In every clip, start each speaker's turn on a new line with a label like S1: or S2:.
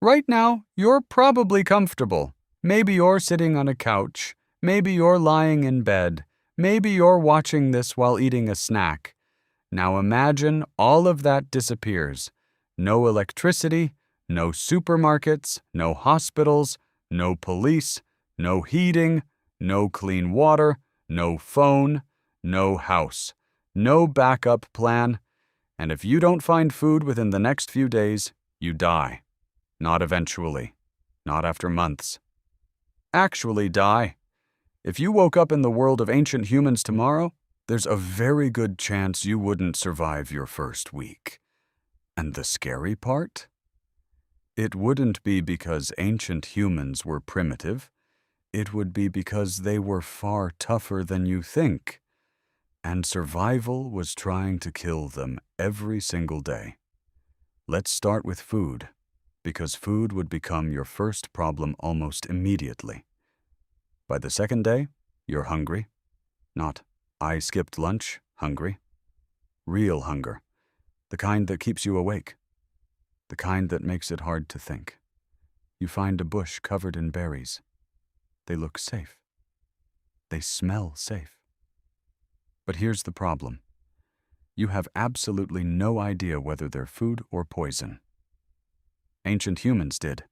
S1: Right now, you're probably comfortable. Maybe you're sitting on a couch. Maybe you're lying in bed. Maybe you're watching this while eating a snack. Now imagine all of that disappears. No electricity, no supermarkets, no hospitals, no police, no heating, no clean water, no phone, no house, no backup plan. And if you don't find food within the next few days, you die. Not eventually. Not after months. Actually die. If you woke up in the world of ancient humans tomorrow, there's a very good chance you wouldn't survive your first week. And the scary part? It wouldn't be because ancient humans were primitive. It would be because they were far tougher than you think. And survival was trying to kill them every single day. Let's start with food, because food would become your first problem almost immediately. By the second day, you're hungry. Not, I skipped lunch, hungry. Real hunger. The kind that keeps you awake. The kind that makes it hard to think. You find a bush covered in berries. They look safe. They smell safe. But here's the problem. You have absolutely no idea whether they're food or poison. Ancient humans did.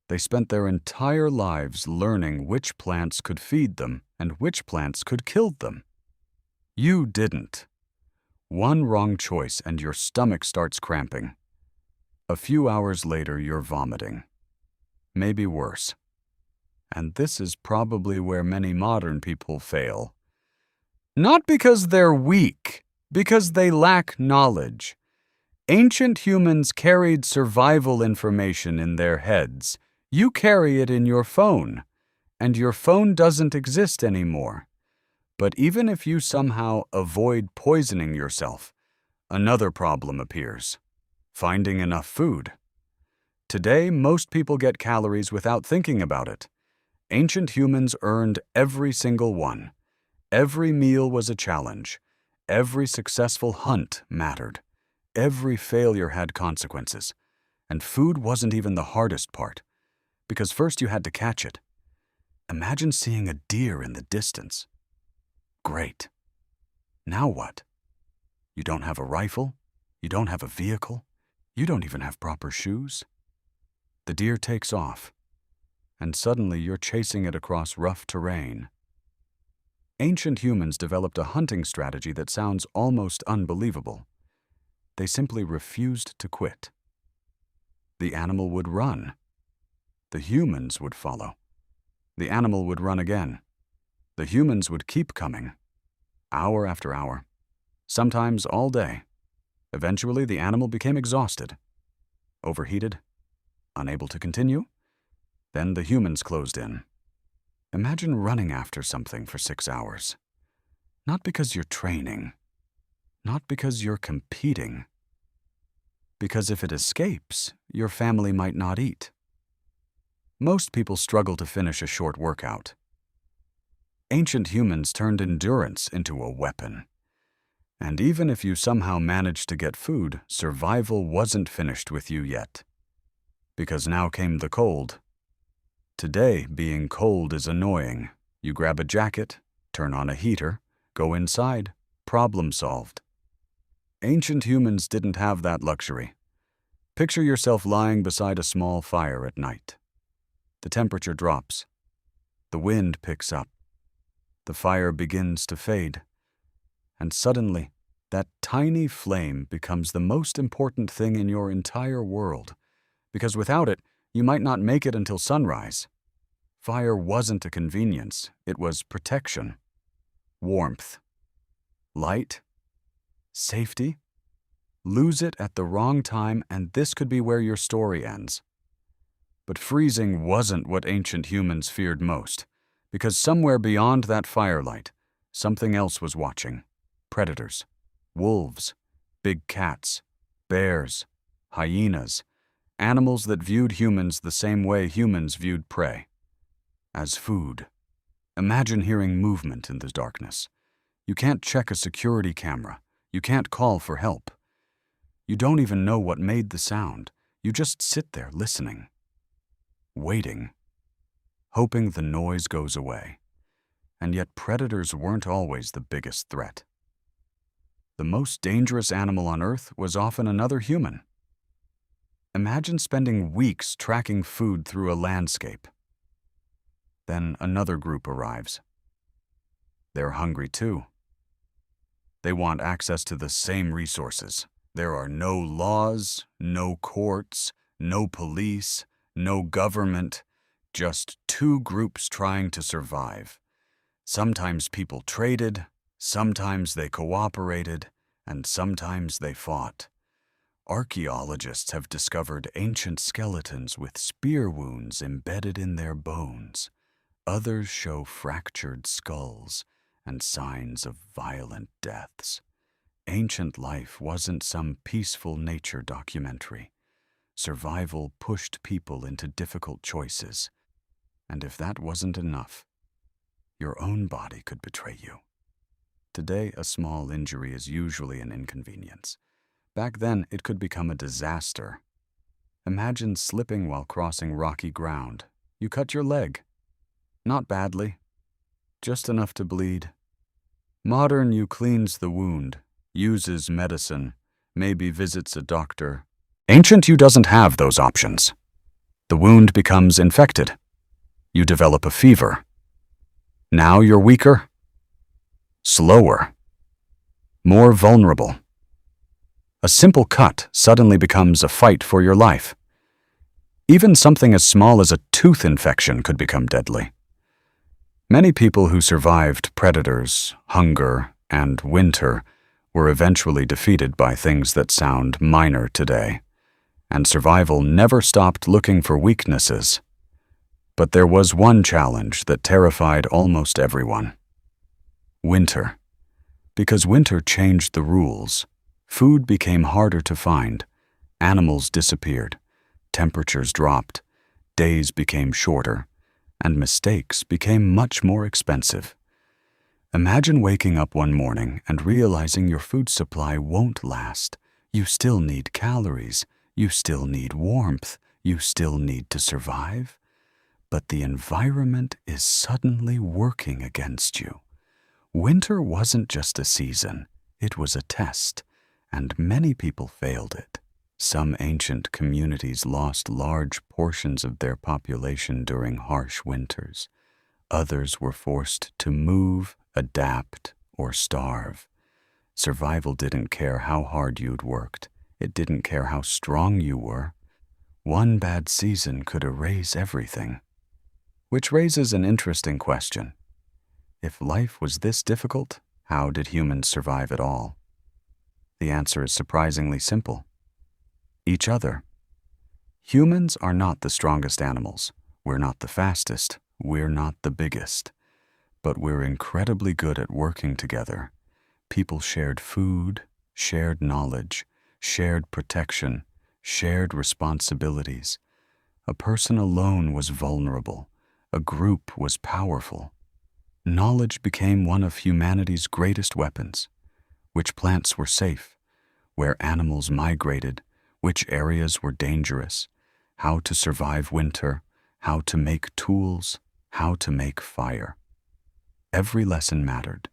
S1: They spent their entire lives learning which plants could feed them and which plants could kill them. You didn't. One wrong choice and your stomach starts cramping. A few hours later, you're vomiting. Maybe worse. And this is probably where many modern people fail. Not because they're weak, because they lack knowledge. Ancient humans carried survival information in their heads. You carry it in your phone, and your phone doesn't exist anymore. But even if you somehow avoid poisoning yourself, another problem appears: finding enough food. Today, most people get calories without thinking about it. Ancient humans earned every single one. Every meal was a challenge. Every successful hunt mattered. Every failure had consequences. And food wasn't even the hardest part, because first you had to catch it. Imagine seeing a deer in the distance. Great. Now what? You don't have a rifle. You don't have a vehicle. You don't even have proper shoes. The deer takes off, and suddenly you're chasing it across rough terrain. Ancient humans developed a hunting strategy that sounds almost unbelievable. They simply refused to quit. The animal would run. The humans would follow. The animal would run again. The humans would keep coming, hour after hour, sometimes all day. Eventually, the animal became exhausted, overheated, unable to continue. Then the humans closed in. Imagine running after something for 6 hours. Not because you're training, not because you're competing. Because if it escapes, your family might not eat. Most people struggle to finish a short workout. Ancient humans turned endurance into a weapon. And even if you somehow managed to get food, survival wasn't finished with you yet. Because now came the cold. Today, being cold is annoying. You grab a jacket, turn on a heater, go inside, problem solved. Ancient humans didn't have that luxury. Picture yourself lying beside a small fire at night. The temperature drops. The wind picks up. The fire begins to fade. And suddenly, that tiny flame becomes the most important thing in your entire world, because without it, you might not make it until sunrise. Fire wasn't a convenience, it was protection. Warmth. Light. Safety. Lose it at the wrong time, and this could be where your story ends. But freezing wasn't what ancient humans feared most, because somewhere beyond that firelight, something else was watching. Predators. Wolves. Big cats. Bears. Hyenas. Animals that viewed humans the same way humans viewed prey. As food. Imagine hearing movement in the darkness. You can't check a security camera. You can't call for help. You don't even know what made the sound. You just sit there listening, waiting, hoping the noise goes away. And yet predators weren't always the biggest threat. The most dangerous animal on Earth was often another human. Imagine spending weeks tracking food through a landscape. Then another group arrives. They're hungry too. They want access to the same resources. There are no laws, no courts, no police, no government, just two groups trying to survive. Sometimes people traded, sometimes they cooperated, and sometimes they fought. Archaeologists have discovered ancient skeletons with spear wounds embedded in their bones. Others show fractured skulls and signs of violent deaths. Ancient life wasn't some peaceful nature documentary. Survival pushed people into difficult choices. And if that wasn't enough, your own body could betray you. Today, a small injury is usually an inconvenience. Back then, it could become a disaster. Imagine slipping while crossing rocky ground. You cut your leg. Not badly, just enough to bleed. Modern you cleans the wound, uses medicine, maybe visits a doctor. Ancient you doesn't have those options. The wound becomes infected. You develop a fever. Now you're weaker, slower, more vulnerable. A simple cut suddenly becomes a fight for your life. Even something as small as a tooth infection could become deadly. Many people who survived predators, hunger, and winter were eventually defeated by things that sound minor today, and survival never stopped looking for weaknesses. But there was one challenge that terrified almost everyone. Winter. Because winter changed the rules, food became harder to find, animals disappeared, temperatures dropped, days became shorter, and mistakes became much more expensive. Imagine waking up one morning and realizing your food supply won't last. You still need calories, you still need warmth, you still need to survive. But the environment is suddenly working against you. Winter wasn't just a season, it was a test, and many people failed it. Some ancient communities lost large portions of their population during harsh winters. Others were forced to move, adapt, or starve. Survival didn't care how hard you'd worked. It didn't care how strong you were. One bad season could erase everything. Which raises an interesting question. If life was this difficult, how did humans survive at all? The answer is surprisingly simple. Each other. Humans are not the strongest animals. We're not the fastest. We're not the biggest. But we're incredibly good at working together. People shared food, shared knowledge, shared protection, shared responsibilities. A person alone was vulnerable. A group was powerful. Knowledge became one of humanity's greatest weapons. Which plants were safe, where animals migrated, which areas were dangerous, how to survive winter, how to make tools, how to make fire. Every lesson mattered,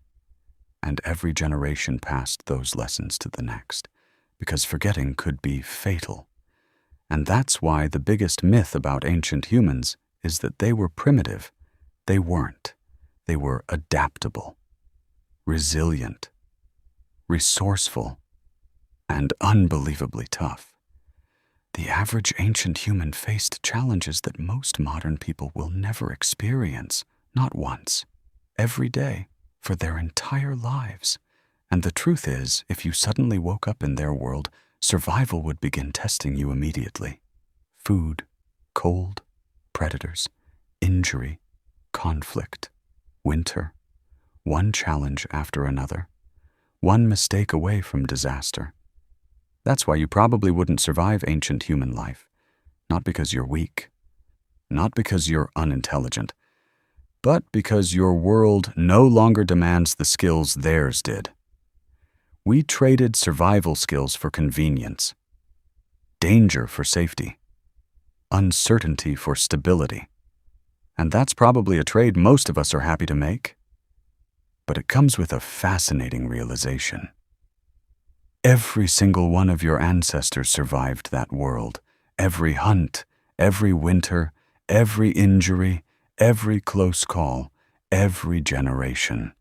S1: and every generation passed those lessons to the next, because forgetting could be fatal. And that's why the biggest myth about ancient humans is that they were primitive. They weren't. They were adaptable, resilient, resourceful, and unbelievably tough. The average ancient human faced challenges that most modern people will never experience, not once, every day, for their entire lives. And the truth is, if you suddenly woke up in their world, survival would begin testing you immediately. Food, cold, predators, injury, conflict, winter, one challenge after another, one mistake away from disaster. That's why you probably wouldn't survive ancient human life. Not because you're weak, not because you're unintelligent, but because your world no longer demands the skills theirs did. We traded survival skills for convenience. danger for safety, uncertainty for stability. And that's probably a trade most of us are happy to make. But it comes with a fascinating realization. Every single one of your ancestors survived that world. Every hunt, every winter, every injury, every close call, every generation.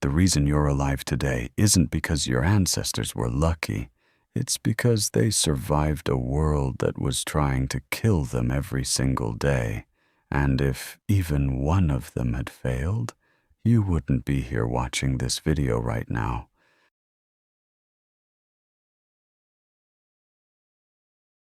S1: The reason you're alive today isn't because your ancestors were lucky. It's because they survived a world that was trying to kill them every single day. And if even one of them had failed, you wouldn't be here watching this video right now.